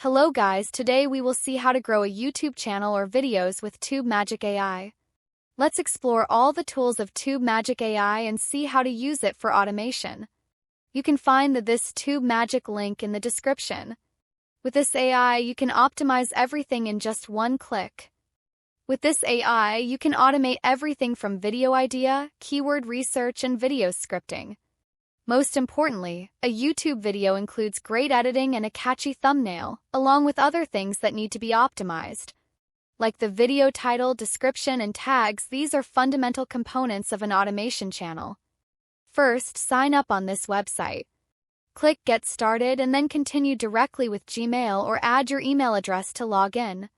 Hello guys, today we will see how to grow a YouTube channel or videos with TubeMagic AI. Let's explore all the tools of TubeMagic AI and see how to use it for automation. You can find this TubeMagic link in the description. With this AI, you can optimize everything in just one click. With this AI, you can automate everything from video idea, keyword research, and video scripting. Most importantly, a YouTube video includes great editing and a catchy thumbnail, along with other things that need to be optimized. Like the video title, description, and tags, these are fundamental components of an automation channel. First, sign up on this website. Click Get Started and then continue directly with Gmail or add your email address to log in.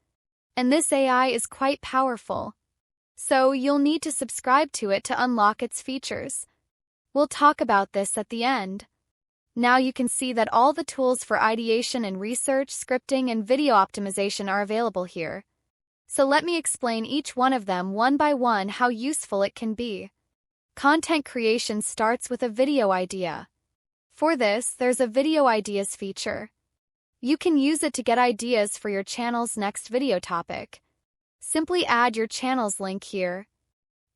And this AI is quite powerful, so you'll need to subscribe to it to unlock its features. We'll talk about this at the end. Now you can see that all the tools for ideation and research, scripting, and video optimization are available here. So let me explain each one of them one by one how useful it can be. Content creation starts with a video idea. For this, there's a video ideas feature. You can use it to get ideas for your channel's next video topic. Simply add your channel's link here.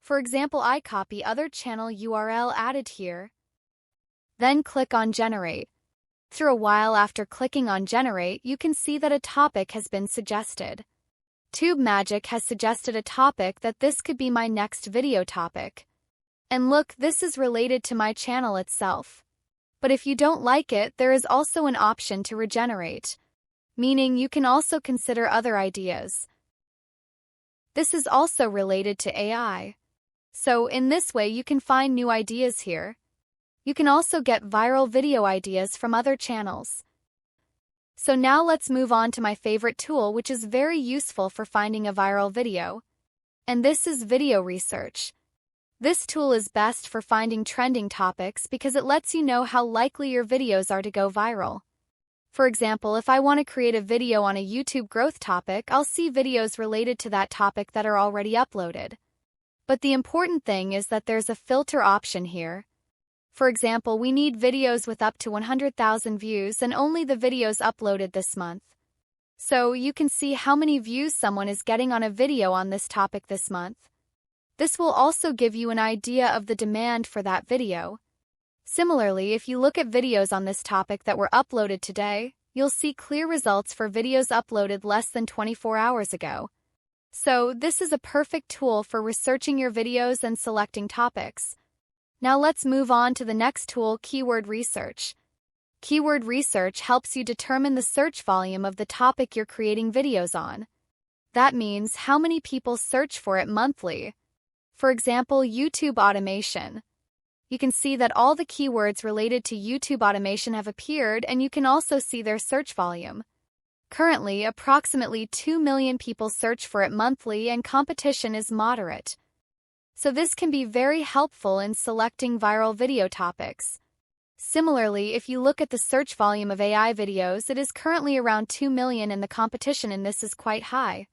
For example, I copy other channel URL added here. Then click on Generate. Through a while after clicking on Generate, you can see that a topic has been suggested. TubeMagic has suggested a topic that this could be my next video topic. And look, this is related to my channel itself. But if you don't like it, there is also an option to regenerate, meaning you can also consider other ideas. This is also related to AI. So in this way you can find new ideas here. You can also get viral video ideas from other channels. So now let's move on to my favorite tool, which is very useful for finding a viral video. And this is video research. This tool is best for finding trending topics because it lets you know how likely your videos are to go viral. For example, if I want to create a video on a YouTube growth topic, I'll see videos related to that topic that are already uploaded. But the important thing is that there's a filter option here. For example, we need videos with up to 100,000 views and only the videos uploaded this month. So you can see how many views someone is getting on a video on this topic this month. This will also give you an idea of the demand for that video. Similarly, if you look at videos on this topic that were uploaded today, you'll see clear results for videos uploaded less than 24 hours ago. So this is a perfect tool for researching your videos and selecting topics. Now let's move on to the next tool, keyword research. Keyword research helps you determine the search volume of the topic you're creating videos on. That means how many people search for it monthly. For example, YouTube automation. You can see that all the keywords related to YouTube automation have appeared, and you can also see their search volume. Currently, approximately 2 million people search for it monthly and competition is moderate. So this can be very helpful in selecting viral video topics. Similarly, if you look at the search volume of AI videos, it is currently around 2 million and the competition in this is quite high.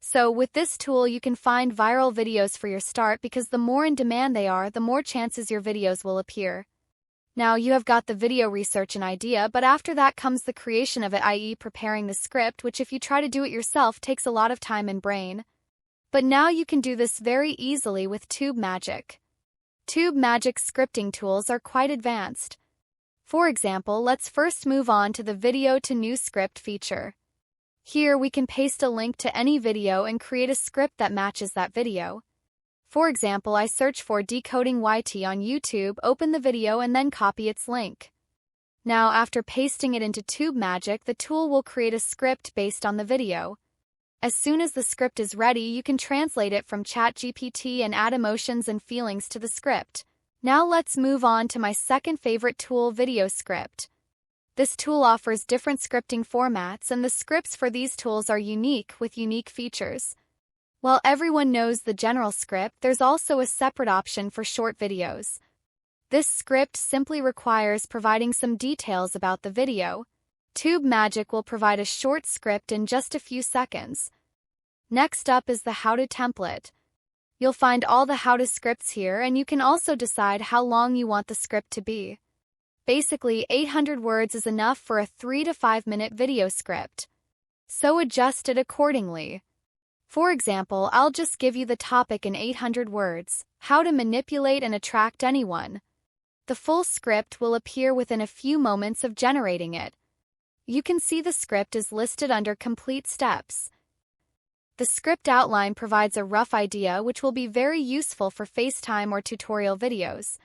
So with this tool you can find viral videos for your start because the more in demand they are, the more chances your videos will appear. Now you have got the video research and idea, but after that comes the creation of it, i.e. preparing the script, which if you try to do it yourself takes a lot of time and brain. But now you can do this very easily with TubeMagic. TubeMagic scripting tools are quite advanced. For example, let's first move on to the video to new script feature. Here we can paste a link to any video and create a script that matches that video. For example, I search for decoding YT on YouTube, open the video, and then copy its link. Now, after pasting it into TubeMagic, the tool will create a script based on the video. As soon as the script is ready, you can translate it from ChatGPT and add emotions and feelings to the script. Now let's move on to my second favorite tool, video script. This tool offers different scripting formats, and the scripts for these tools are unique with unique features. While everyone knows the general script, there's also a separate option for short videos. This script simply requires providing some details about the video. TubeMagic will provide a short script in just a few seconds. Next up is the how-to template. You'll find all the how-to scripts here, and you can also decide how long you want the script to be. Basically, 800 words is enough for a 3 to 5 minute video script. so adjust it accordingly. For example, I'll just give you the topic in 800 words, how to manipulate and attract anyone. The full script will appear within a few moments of generating it. You can see the script is listed under Complete Steps. The script outline provides a rough idea which will be very useful for FaceTime or tutorial videos.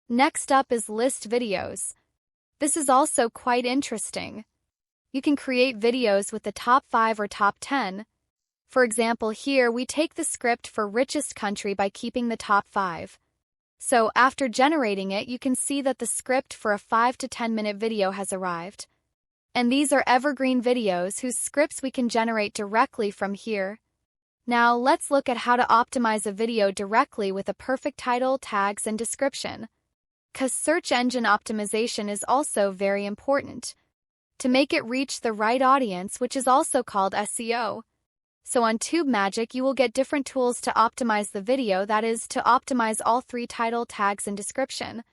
Next up is List Videos. This is also quite interesting. You can create videos with the top 5 or top 10. For example, here we take the script for richest country by keeping the top 5. So, after generating it, you can see that the script for a 5 to 10 minute video has arrived. And these are evergreen videos whose scripts we can generate directly from here. Now, let's look at how to optimize a video directly with a perfect title, tags, and description. 'Cause search engine optimization is also very important to make it reach the right audience, which is also called SEO. So on TubeMagic, you will get different tools to optimize the video, that is, to optimize all 3 title, tags, and description.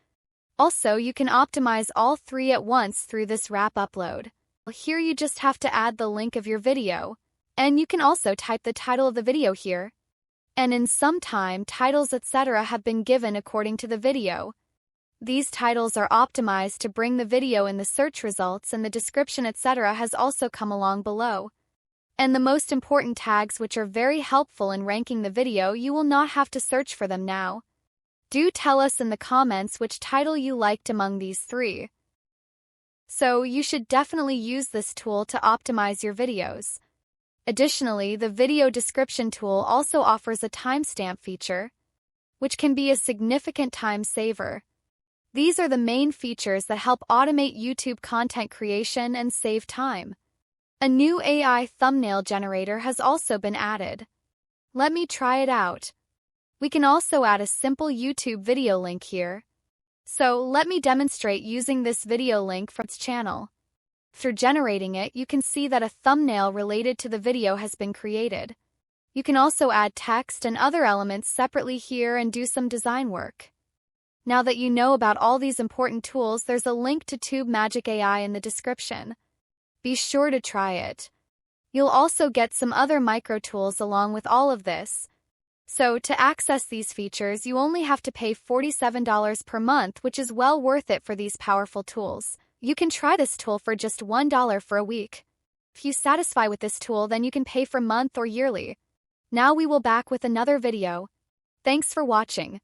Also, you can optimize all 3 at once through this wrap upload. Here you just have to add the link of your video, and you can also type the title of the video here. And in some time, titles etc. have been given according to the video. These titles are optimized to bring the video in the search results, and the description etc. has also come along below. And the most important tags, which are very helpful in ranking the video, you will not have to search for them now. Do tell us in the comments which title you liked among these 3. So you should definitely use this tool to optimize your videos. Additionally, the video description tool also offers a timestamp feature, which can be a significant time saver. These are the main features that help automate YouTube content creation and save time. A new AI thumbnail generator has also been added. Let me try it out. We can also add a simple YouTube video link here. So let me demonstrate using this video link from its channel. Through generating it, you can see that a thumbnail related to the video has been created. You can also add text and other elements separately here and do some design work. Now that you know about all these important tools, there's a link to TubeMagic AI in the description. Be sure to try it. You'll also get some other micro tools along with all of this. So to access these features, you only have to pay $47 per month, which is well worth it for these powerful tools. You can try this tool for just $1 for a week. If you satisfy with this tool, then you can pay for month or yearly. Now we will back with another video. Thanks for watching.